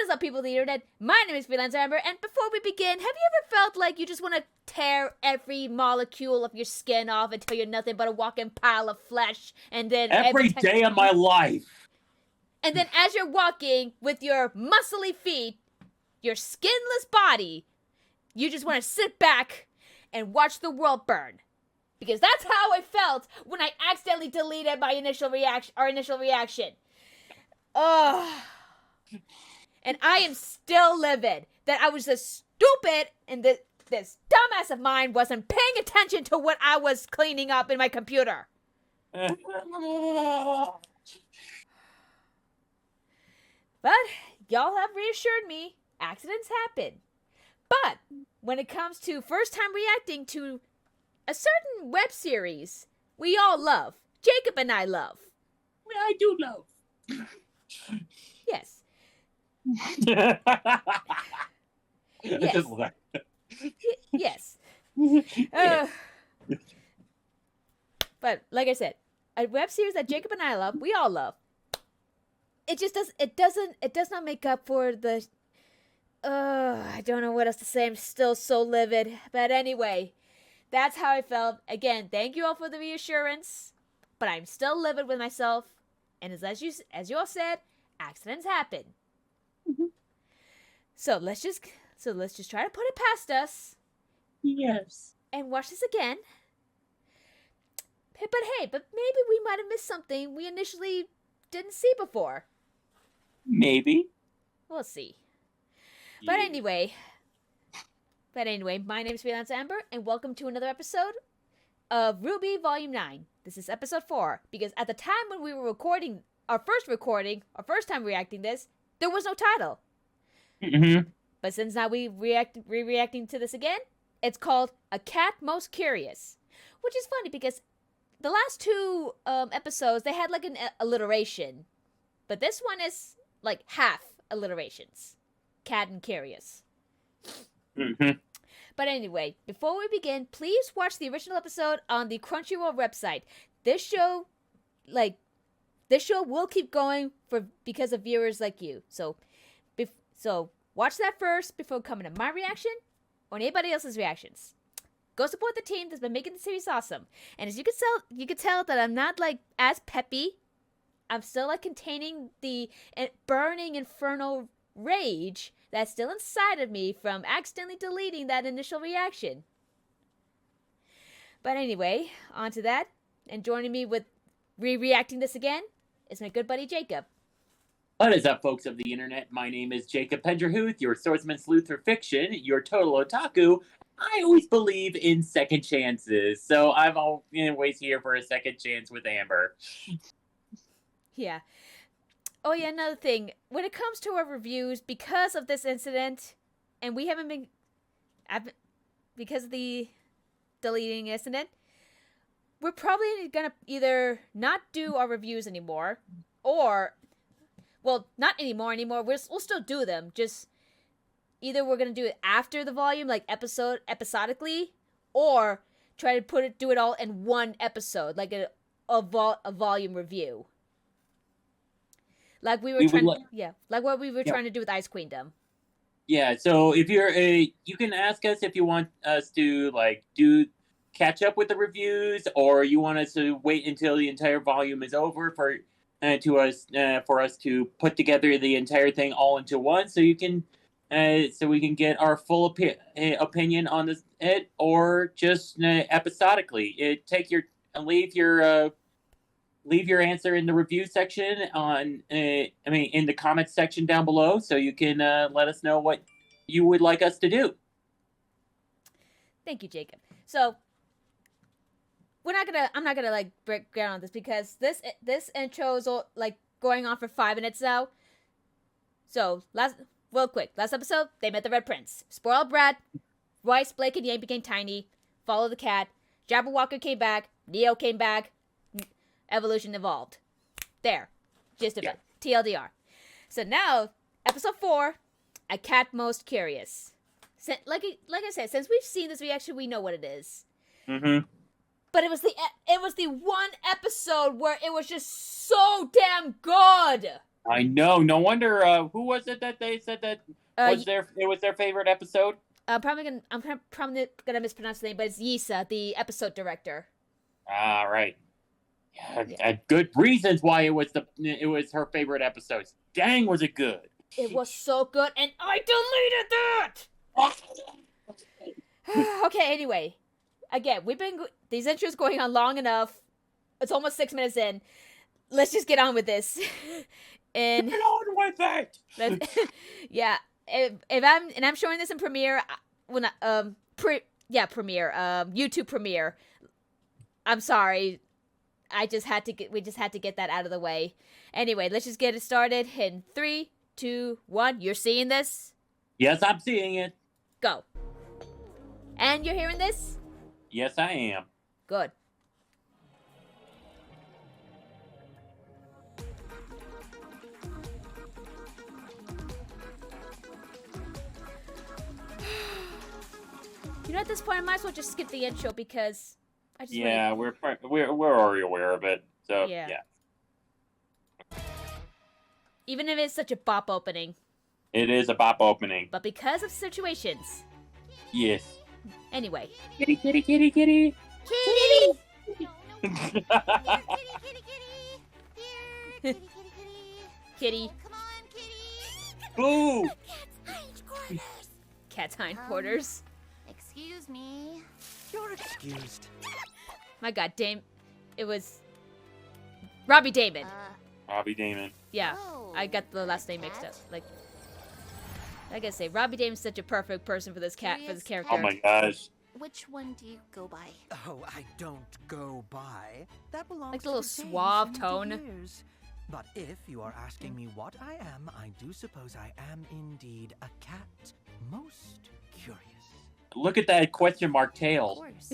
What is up, people of the internet? My name is Freelance Amber, and before we begin, have you ever felt like you just want to tear every molecule of your skin off until you're nothing but a walking pile of flesh, and then every day of my life? And then as you're walking with your muscly feet, your skinless body, you just want to sit back and watch the world burn. Because that's how I felt when I accidentally deleted my initial reaction. Ugh. And I am still livid that I was just stupid and this dumbass of mine wasn't paying attention to what I was cleaning up in my computer. But y'all have reassured me, accidents happen. But when it comes to first time reacting to a certain web series we all love, Jacob and I love. I do love. Yes. Yes. Yes. But like I said, a web series that Jacob and I love, we all love. It does not make up for the I don't know what else to say. I'm still so livid. But anyway, that's how I felt. Again, thank you all for the reassurance, but I'm still livid with myself. And as you all said, accidents happen. Mm-hmm. So let's just try to put it past us. Yes. And watch this again. But maybe we might have missed something we initially didn't see before. Maybe. We'll see. Yeah. But anyway, my name is Freelance Amber, and welcome to another episode of RWBY Volume 9. This is episode 4, because at the time when we were recording, our first time reacting this, there was no title. Mm-hmm. But since now we reacting to this again, it's called A Cat Most Curious. Which is funny, because the last two episodes, they had like an alliteration. But this one is like half alliterations. Cat and curious. Mm-hmm. But anyway, before we begin, please watch the original episode on the Crunchyroll website. This show will keep going because of viewers like you. So watch that first before coming to my reaction or anybody else's reactions. Go support the team that's been making the series awesome. And as you can tell that I'm not like as peppy. I'm still like containing the burning infernal rage that's still inside of me from accidentally deleting that initial reaction. But anyway, on to that. And joining me with reacting this again is my good buddy Jacob. What is up, folks of the internet? My name is Jacob Penderhuth, your swordsman sleuth for fiction, your total otaku. I always believe in second chances, so I'm always here for a second chance with Amber. Yeah. Oh yeah, another thing. When it comes to our reviews, because of this incident, and we haven't been... because of the deleting incident, we're probably gonna either not do our reviews anymore, or... well, not anymore. We'll still do them, just... either we're gonna do it after the volume, like episodically, or try to do it all in one episode, like a volume review. Like what we were trying to do with Ice Queendom. Yeah, so if you can ask us if you want us to catch up with the reviews, or you want us to wait until the entire volume is over for us to put together the entire thing all into one, so we can get our full opinion on this, or just episodically. Leave your answer in the review section in the comments section down below, so you can let us know what you would like us to do. Thank you, Jacob. So I'm not gonna like break ground on this, because this intro's like going on for 5 minutes now. So last episode they met the Red Prince. Spoiled brat. Rice, Blake, and Yang became tiny. Follow the cat. Jabberwocker came back. Neo came back. Evolution evolved. There. Gist of it. TLDR. So now, episode 4, A Cat Most Curious. Like I said, since we've seen this reaction, we know what it is. Mm-hmm. But it was the one episode where it was just so damn good. I know. No wonder. Who was it that they said that was their favorite episode? I'm probably gonna mispronounce the name, but it's Yisa, the episode director. Ah, right. Yeah, Yeah. had good reasons why it was her favorite episode. Dang, was it good? It was so good, and I deleted that. Okay. Anyway, again, these intros going on long enough. It's almost 6 minutes in. Let's just get on with this. And get on with it. Yeah. If I'm showing this in Premiere, Premiere, YouTube Premiere. I'm sorry. We just had to get that out of the way. Anyway, let's just get it started in 3, 2, 1. You're seeing this? Yes, I'm seeing it. Go. And you're hearing this? Yes, I am. Good. You know, at this point, I might as well just skip the intro because I just we're already aware of it. So yeah. Even if it's such a bop opening. It is a bop opening. But because of situations. Yes. Anyway. Kitty, kitty, kitty, kitty. Kitty! Kitty! Kitty. Come on, kitty! Boo! Cat's hindquarters. Excuse me. You're excused. My god, it was Robbie Damon. Robbie Damon. Yeah, Oh, I got the last name mixed up. Like I gotta say, Robbie Damon's such a perfect person for this character. Oh my gosh. Which one do you go by? Oh, I don't go by. That belongs Like to the little days suave and the tone. years. But if you are asking me what I am, I do suppose I am indeed a cat. Most curious. Look at that question mark Of tail. course.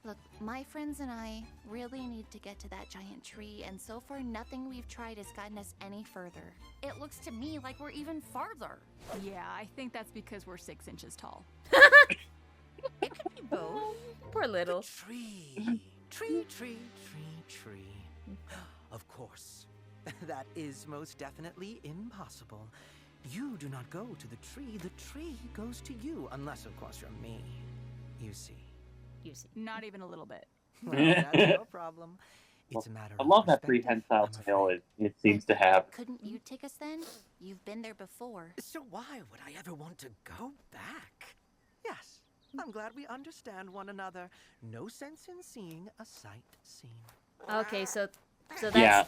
Look, my friends and I really need to get to that giant tree, and so far nothing we've tried has gotten us any further. It looks to me like we're even farther. Yeah, I think that's because we're 6 inches tall. It could be both. Poor little. Tree. Tree, tree, tree, tree. Of course. That is most definitely impossible. You do not go to the tree goes to you, unless of course you're me. You see. Not even a little bit. Well, that's no problem. It's a matter I of love that perspective, prehensile I'm tail afraid. it seems to have. Couldn't you take us then? You've been there before. So why would I ever want to go back? Yes, I'm glad we understand one another. No sense in seeing a sight seen. Okay, so that's Yeah.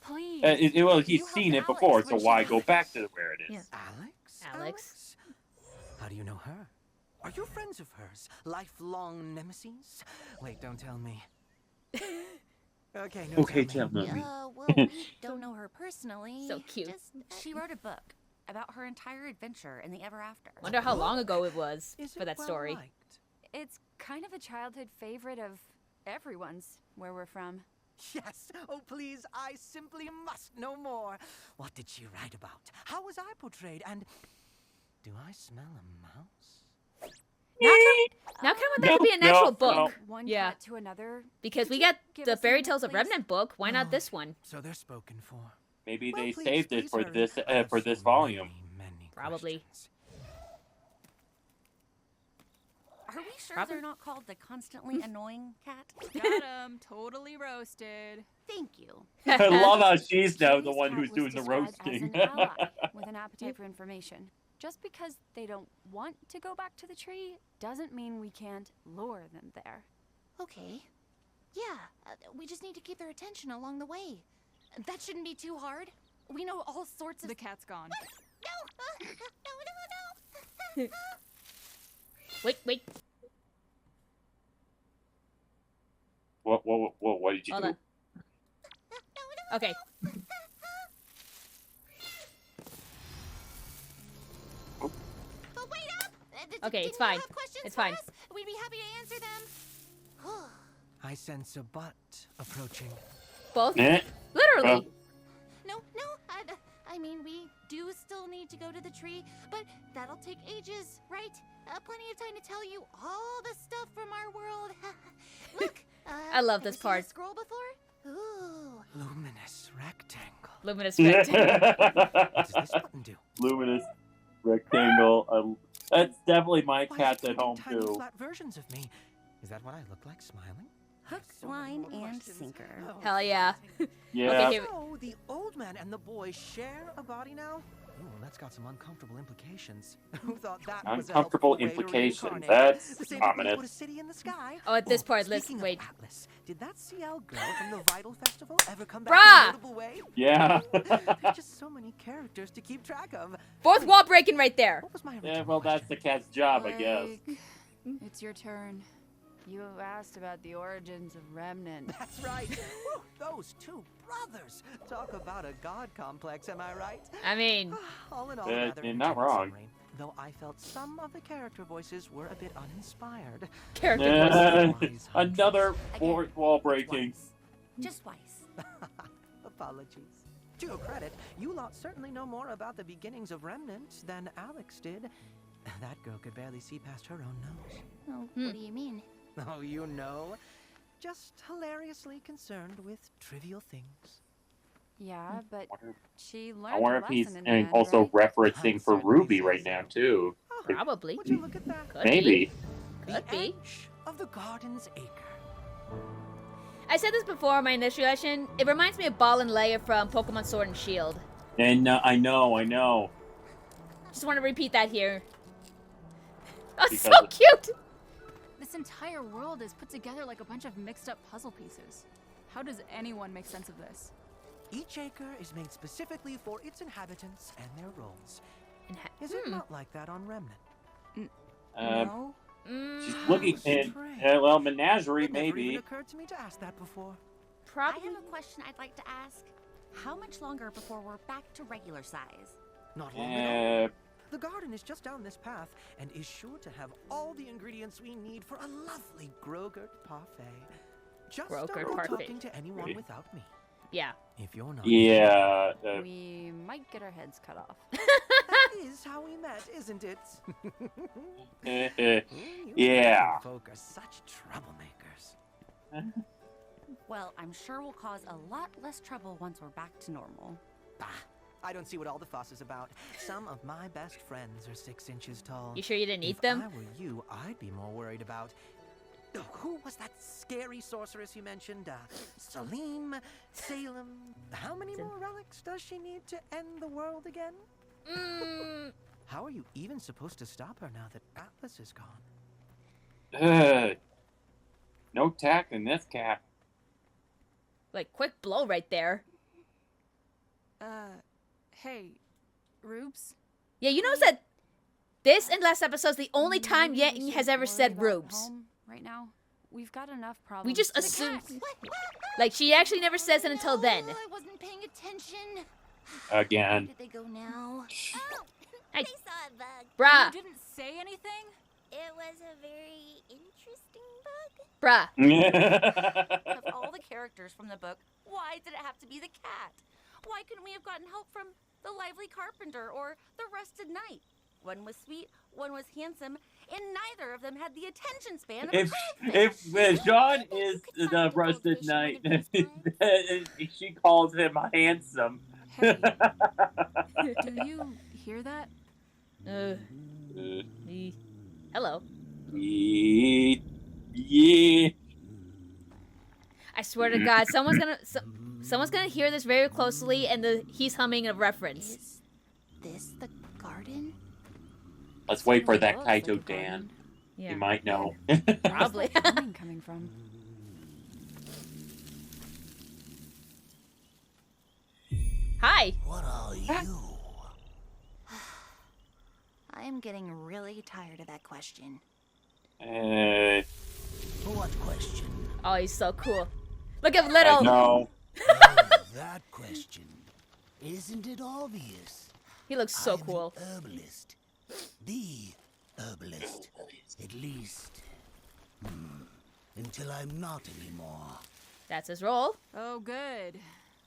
Please. Well, You he's helped seen it Alex before, when so she why was- go back to where it is? Yeah. Alex? Alex? How do you know her? Are you friends of hers? Lifelong nemesis? Wait, don't tell me. Okay, no, Okay, tell tell me. me. Well, we don't know her personally. So cute. She wrote a book about her entire adventure in the ever after. Wonder how long ago it was Is for it that well story. liked? It's kind of a childhood favorite of everyone's where we're from. Yes. Oh, please, I simply must know more. What did she write about? How was I portrayed? And do I smell a mouse? Now kind of want that to be an actual book. One Yeah. cat to another. Because we Could you got give the us a Fairy minute, Tales of please? Remnant book. Why not Oh. this one? So they're spoken for. Maybe Well, they please, saved it please for hurry. this I have for this so volume. many Probably. questions. Are we sure Probably. they're not called the constantly annoying cat? Got 'em. Totally roasted. Thank you. I love how she's now the Today's one cat who's was doing the described roasting. As an ally with an appetite for information. Just because they don't want to go back to the tree doesn't mean we can't lure them there. Okay. Yeah, we just need to keep their attention along the way. That shouldn't be too hard. We know all sorts of... The cat's gone. No! No! Wait. What did you Hold do? on. Okay. But wait up! Okay, Didn't it's you fine. have questions It's for fine. us? We'd be happy to answer them. I sense a butt approaching. Both? Eh? Literally. No, I mean, we do still need to go to the tree, but that'll take ages, right? Plenty of time to tell you all the stuff from our world. Look, I love have this you seen part. a scroll before? Ooh. Luminous rectangle. Luminous rectangle. What does this button do? Luminous rectangle. That's definitely my Why is cat's it at printing home tiny too. flat versions of me? Is that what I look like smiling? Hook, So many line, more and questions. sinker. Oh. Hell yeah. Yeah. Okay, here. So the old man and the boy share a body now? Ooh, that's got some uncomfortable implications. Who thought that was a Uncomfortable helpful way to implications. reincarnate? That's The same people ominous. put a city in the sky. Oh, at this part, let's speaking wait. of Atlas, did that CL girl from the Vital Festival ever come Bruh! back in a notable way? Yeah. There's just so many characters to keep track of. Fourth Wait, wall breaking right there. what was my Yeah, original well, that's the question? cat's job, I guess. Blake, it's your turn. You have asked about the origins of Remnant. That's right. Whew, those two brothers. Talk about a god complex, am I right? I mean, All in all, Yeah, rather you're not intimate wrong. summary, though I felt some of the character voices were a bit uninspired. character Yeah. voices. Another Again, fourth wall it's breaking. twice. Just twice. Apologies. To your credit, you lot certainly know more about the beginnings of Remnant than Alex did. That girl could barely see past her own nose. Oh, Hmm. what do you mean? Oh, you know. Just hilariously concerned with trivial things. Yeah, but she learned I wonder her if he's lesson in the end, also right? referencing for Certainly RWBY right so. now too. Oh, Probably. would you look at that? Could Maybe. Could the be. edge of the garden's acre. I said this before in my initiation. It reminds me of Ball and Leia from Pokemon Sword and Shield. And I know. Just want to repeat that here. Oh, Because so cute! This entire world is put together like a bunch of mixed up puzzle pieces. How does anyone make sense of this? Each acre is made specifically for its inhabitants and their roles. Is it not like that on Remnant? No? She's Mm, looking in. Strange. Well, menagerie It never even maybe. occurred to me to ask that before. I probably. have a question I'd like to ask. How much longer before we're back to regular size? Not long at all. Uh, The garden is just down this path and is sure to have all the ingredients we need for a lovely Grogurt parfait. Just Grogurt don't go parfait. talking to anyone Great. without me. Yeah. If you're not. yeah. We might get our heads cut off. That is how we met, isn't it? You Yeah. folk are such troublemakers. Well, I'm sure we'll cause a lot less trouble once we're back to normal. Bah, I don't see what all the fuss is about. Some of my best friends are 6 inches tall. You sure you didn't eat If them? I were you, I'd be more worried about. Oh, who was that scary sorceress you mentioned? Salim, Salem. How many more relics does she need to end the world again? Mm, How are you even supposed to stop her now that Atlas is gone? No tact in this cat. like, quick blow right there. Hey, Rubes? Yeah, you notice that this and last episode's the only time Maybe we Yang should has ever worry said about Rubes. home right now. We've got enough problems. We just to- assume. What? Like, she actually never says it until then. Oh, I wasn't paying attention. Again. Where did they go now? Oh, Hey. I saw a bug. Bruh. You didn't say anything? It was a very interesting bug. Bruh. Of all the characters from the book, why did it have to be the cat? Why couldn't we have gotten help from the lively carpenter or the rusted knight? One was sweet, one was handsome, and neither of them had the attention span of a If John is the rusted knight, she calls him handsome. Hey, do you hear that? Hello. Yeah. I swear to God, someone's gonna hear this very closely, and he's humming a reference. Is this the garden? Let's wait for Certainly that looks like Kaito a garden. Dan. Yeah. You might know. Probably. Where's that humming coming from? Hi. What are you? I am getting really tired of that question. What question? Oh, he's so cool. Look at I little. know. Oh, that question. Isn't it obvious? He looks so I'm cool. An herbalist. The herbalist. At least. Until I'm not anymore. That's his role. Oh, good.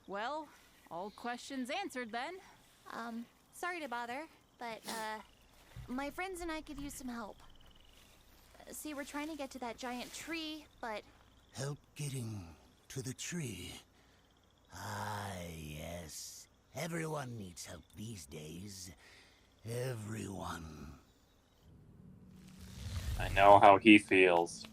Well, all questions answered then. Sorry to bother, but, my friends and I could use some help. See, we're trying to get to that giant tree, but Help getting to the tree. Ah, yes. Everyone needs help these days. Everyone. I know how he feels.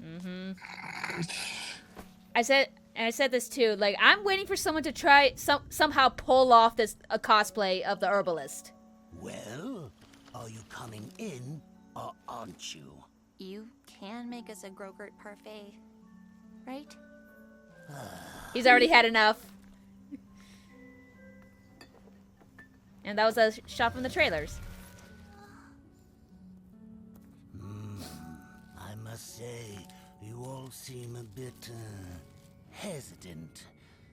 I said this too. Like, I'm waiting for someone to try somehow pull off this a cosplay of the herbalist. Well, are you coming in or aren't you? You can make us a Grogurt parfait, right? He's already had enough. And that was a shot from the trailers. I must say, you all seem a bit hesitant.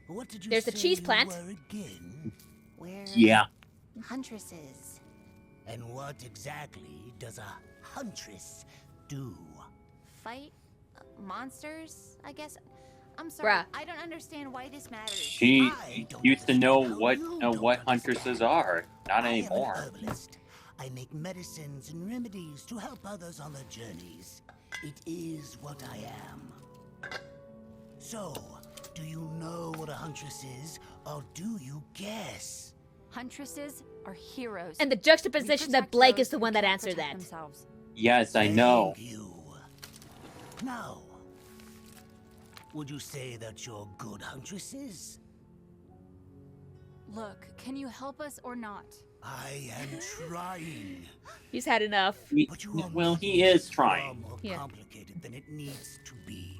What did you There's the say cheese you plant. were again? We're Yeah. huntresses. And what exactly does a huntress do? Fight monsters, I guess. I'm sorry, Bruh. I don't understand why this matters. She I don't used to know understand how what you don't what huntresses are. Not I am anymore. an herbalist. I make medicines and remedies to help others on their journeys. It is what I am. So, do you know what a huntress is, or do you guess? Huntresses are heroes. And the We juxtaposition that protect Blake those is the who one that can't answered protect that. themselves. Yes, I know. Thank you. Now, would you say that you're good huntresses? Look, can you help us or not? I am trying. He's had enough. But you are Well, making he is this far trying. more Yeah. complicated than it needs to be.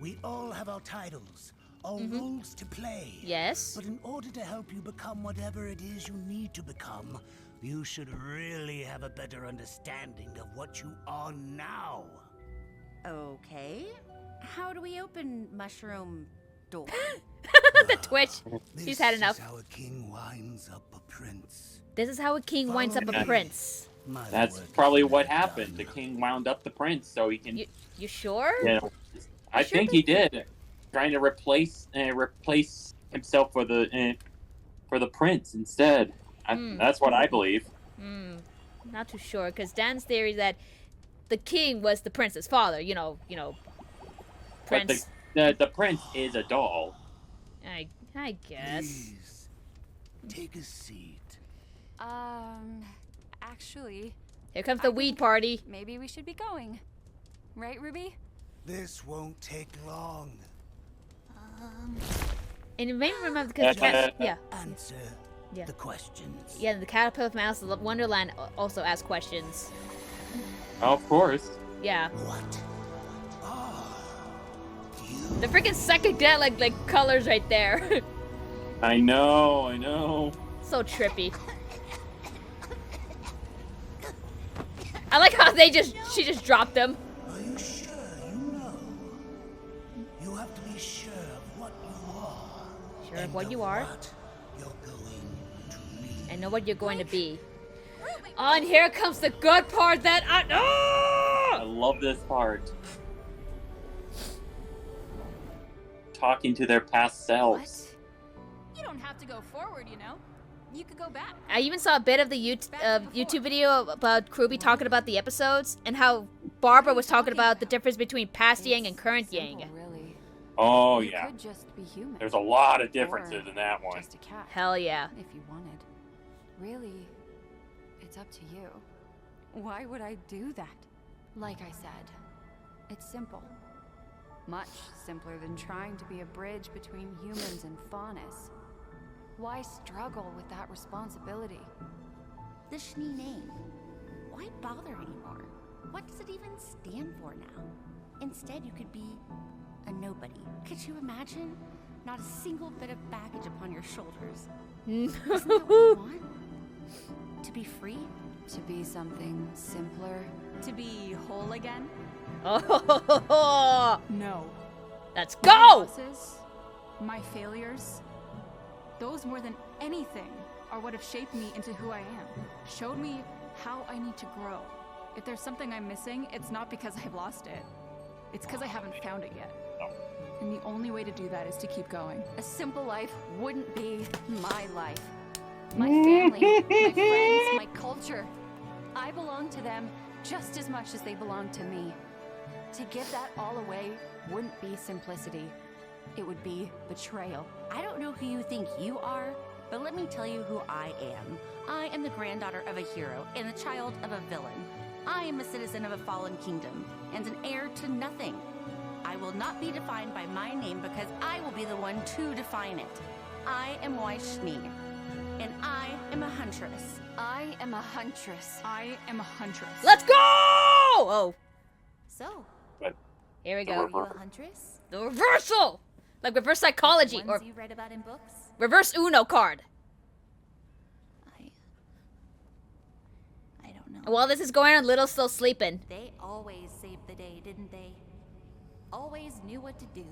We all have our titles, our Mm-hmm. roles to play. Yes. But in order to help you become whatever it is you need to become, you should really have a better understanding of what you are now. Okay. How do we open mushroom door? The twitch. He's had enough. This is how a king winds up a prince. This is how a king winds up a Follow me. prince. My That's work is probably what never happened. The done. king wound up the prince so he can. You sure? You know, I sure think he did, trying to replace himself for the prince instead. That's what I believe. Not too sure, because Dan's theory is that the king was the prince's father. You know, But prince. the prince is a doll. I guess. Please, take a seat. Actually, Here comes the weed party. maybe we should be going. Right, Ruby? This won't take long. And you may remember because yeah, Answer Yeah. the questions. yeah. The Caterpillar from Alice in Wonderland also asked questions. Of course. Yeah. What are you? The freaking second get like colors right there. I know. So trippy. I like how she just dropped them. Are you sure you know? You have to be sure of what you are. Sure of and what of you are. What you're going to be. I know what you're going to be. Oh, and here comes the good part that I love this part. Talking to their past selves. What? You don't have to go forward, you know? You could go back. I even saw a bit of the YouTube video about RWBY talking about the episodes and how Barbara was talking about the difference between past Yang and current Simple, Yang. really. Oh You yeah. could just be human. There's a lot of Or differences in that one. Just a cat. Hell yeah. If you wanted. Really, it's up to you. Why would I do that? Like I said, it's simple. Much simpler than trying to be a bridge between humans and faunus. Why struggle with that responsibility? The Schnee name. Why bother anymore? What does it even stand for now? Instead, you could be a nobody. Could you imagine? Not a single bit of baggage upon your shoulders. Isn't that what you want? To be free? To be something simpler? To be whole again? Oh, No. let's My go! losses, my failures, those more than anything are what have shaped me into who I am. Showed me how I need to grow. If there's something I'm missing, it's not because I've lost it. It's because I haven't found it yet. And the only way to do that is to keep going. A simple life wouldn't be my life. My family, my friends, my culture. I belong to them just as much as they belong to me. To give that all away wouldn't be simplicity. it would be betrayal. I don't know who you think you are, but let me tell you who I am. I am the granddaughter of a hero and the child of a villain. I am a citizen of a fallen kingdom and an heir to nothing. I will not be defined by my name because I will be the one to define it. I am Waishni, and I am a huntress. I am a huntress. I am a huntress. Let's go! Oh, So, here we are go. you a huntress? The reversal! Like reverse psychology Ones or you read about in books? reverse Uno card. I don't know. While this is going on, Little's still sleeping. They always saved the day, didn't they? Always knew what to do.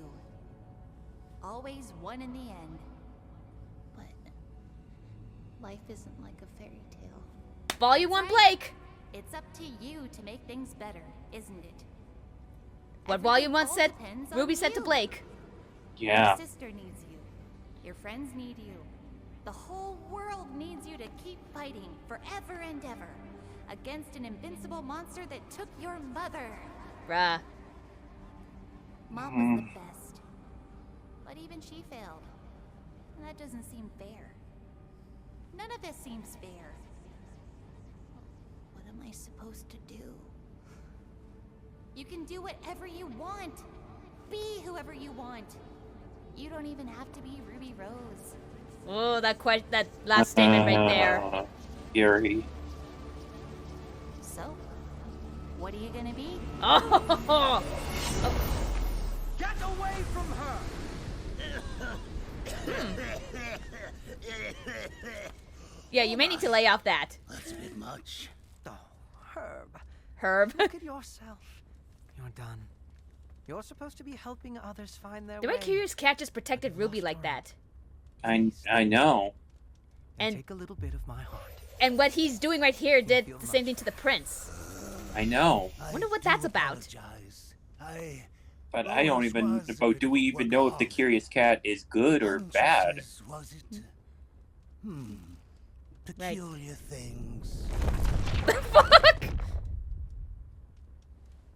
Always won in the end. But life isn't like a fairy tale. Volume 1 Blake! It's up to you to make things better, isn't it? What Everything Volume 1 all said, depends on Ruby said to you. Blake. Yeah. Your sister needs you. Your friends need you. The whole world needs you to keep fighting forever and ever against an invincible monster that took your mother. Bruh. Mom was the best. But even she failed. And that doesn't seem fair. None of this seems fair. What am I supposed to do? You can do whatever you want. Be whoever you want. You don't even have to be Ruby Rose. Oh, that last statement right there. Scary. So, what are you gonna be? Oh! Get away from her! Yeah, you may need to lay off that. That's a bit much. Oh, Herb. Herb. Look at yourself. You're done. You're supposed to be helping others find their The way. way Curious Cat just protected Ruby like that. I know. And- take a little bit of my heart. And what he's doing right here did the same thing to the prince. I know. Wonder what do that's about. apologize. But I don't even. was a But bit do we of even know if the workaholic. Curious Cat is good or bad? Huntresses, was it? Peculiar things. Fuck!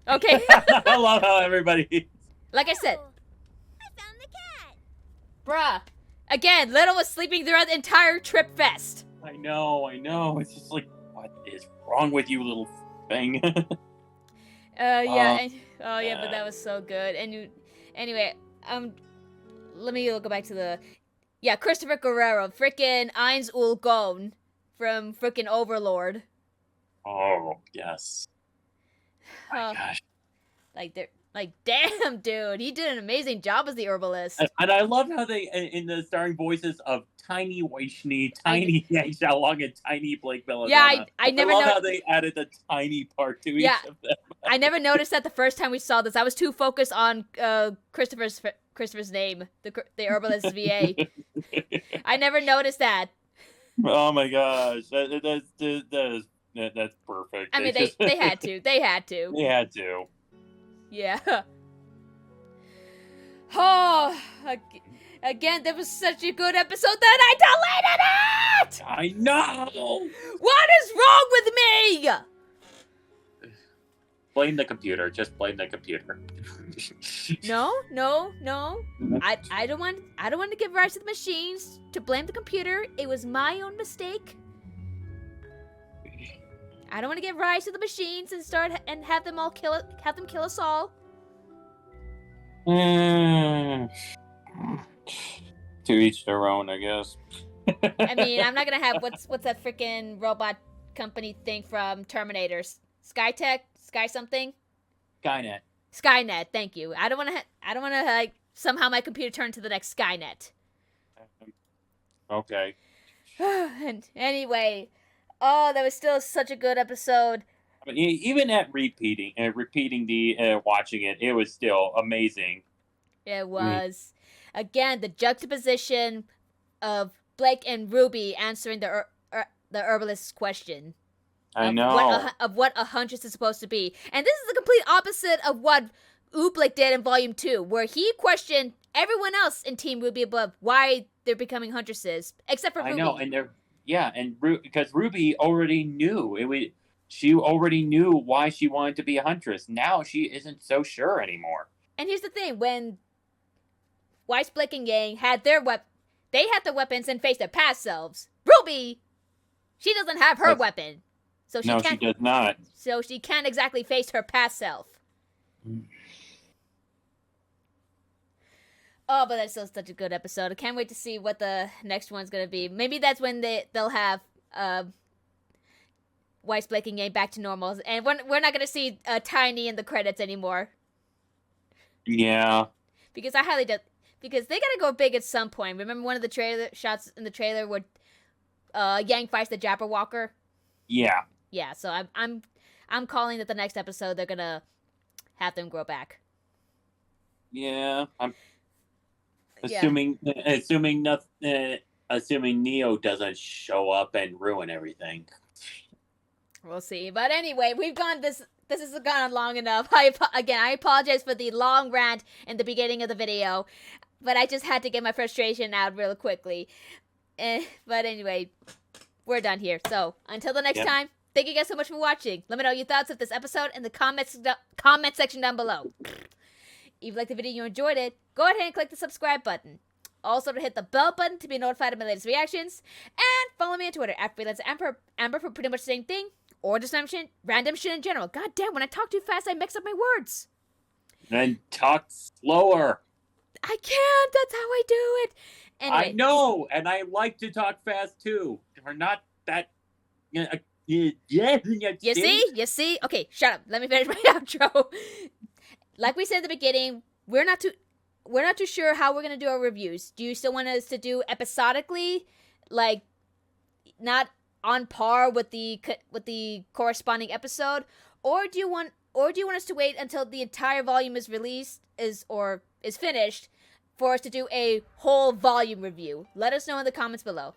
Okay. I love how everybody. Like I said, I found the cat! bruh. Again, Little was sleeping throughout the entire trip fest. I know. It's just like, what is wrong with you, little thing? Yeah. But that was so good. And anyway, let me go back to the, Christopher Guerrero, frickin' Eins Ulgon from frickin' Overlord. Oh yes. My Uh, gosh. Damn, dude, he did an amazing job as the herbalist. And I love how they, in the starring voices of Tiny Waishni, Tiny Yang Xiaolong, and Tiny Blake Belladonna. Yeah, I never love know- how they added the tiny part to Yeah. each of them. I never noticed that the first time we saw this. I was too focused on Christopher's name, the herbalist VA. I never noticed that. Oh my gosh, that's perfect. I mean, It's just- they had to. They had to. They had to. Yeah. Oh, again, that was such a good episode that I deleted it! I know. What is wrong with me? Blame the computer. Just blame the computer. No. I don't want to give rise to the machines, to blame the computer. It was my own mistake. I don't want to give rise to the machines and have them kill us all. To each their own, I guess. I mean, I'm not gonna have what's that freaking robot company thing from Terminator? Skytech, Sky something? Skynet. Skynet. Thank you. I don't want to like somehow my computer turn to the next Skynet. Okay. And anyway, oh, that was still such a good episode. I mean, even at repeating the watching it, it was still amazing. It was. Again, the juxtaposition of Blake and Ruby answering the herbalist's question. I know. Of what a huntress is supposed to be. And this is the complete opposite of what Ooblik did in Volume 2, where he questioned everyone else in Team Ruby above why they're becoming huntresses, except for Ruby. I know, and because Ruby already knew she already knew why she wanted to be a huntress. Now she isn't so sure anymore. And here's the thing, when Weiss, Blake, and Yang had their they had the weapons and faced their past selves. RWBY, she doesn't have her weapon. So she No, can't, she does not. So she can't exactly face her past self. Oh, but that's still such a good episode. I can't wait to see what the next one's gonna be. Maybe that's when they'll have Weiss, Blake, and Yang back to normal, and we're not gonna see Tiny in the credits anymore. Yeah. Because I highly doubt, because they gotta go big at some point. Remember one of the trailer shots in the trailer where Yang fights the Jabberwocker? Yeah. Yeah. So I'm calling that the next episode they're gonna have them grow back. Yeah. I'm assuming Neo doesn't show up and ruin everything. We'll see. But anyway, we've gone this has gone on long enough. I apologize for the long rant in the beginning of the video, but I just had to get my frustration out real quickly. But anyway, we're done here. So until the next time, thank you guys so much for watching. Let me know your thoughts of this episode in the comment section down below. If you liked the video and you enjoyed it, go ahead and click the subscribe button. Also to hit the bell button to be notified of my latest reactions. And follow me on Twitter at @freelanceamber for pretty much the same thing. Or just random shit in general. God damn, when I talk too fast, I mix up my words. Then talk slower. I can't. That's how I do it. Anyway. I know, and I like to talk fast too. We're not that. You see? Okay, shut up. Let me finish my outro. Like we said at the beginning, we're not too sure how we're gonna do our reviews. Do you still want us to do episodically, like not on par with the corresponding episode, or do you want us to wait until the entire volume is released is finished for us to do a whole volume review? Let us know in the comments below.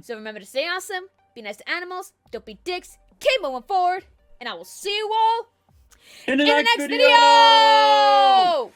So remember to stay awesome, be nice to animals, don't be dicks, keep moving forward, and I will see you all in the next video!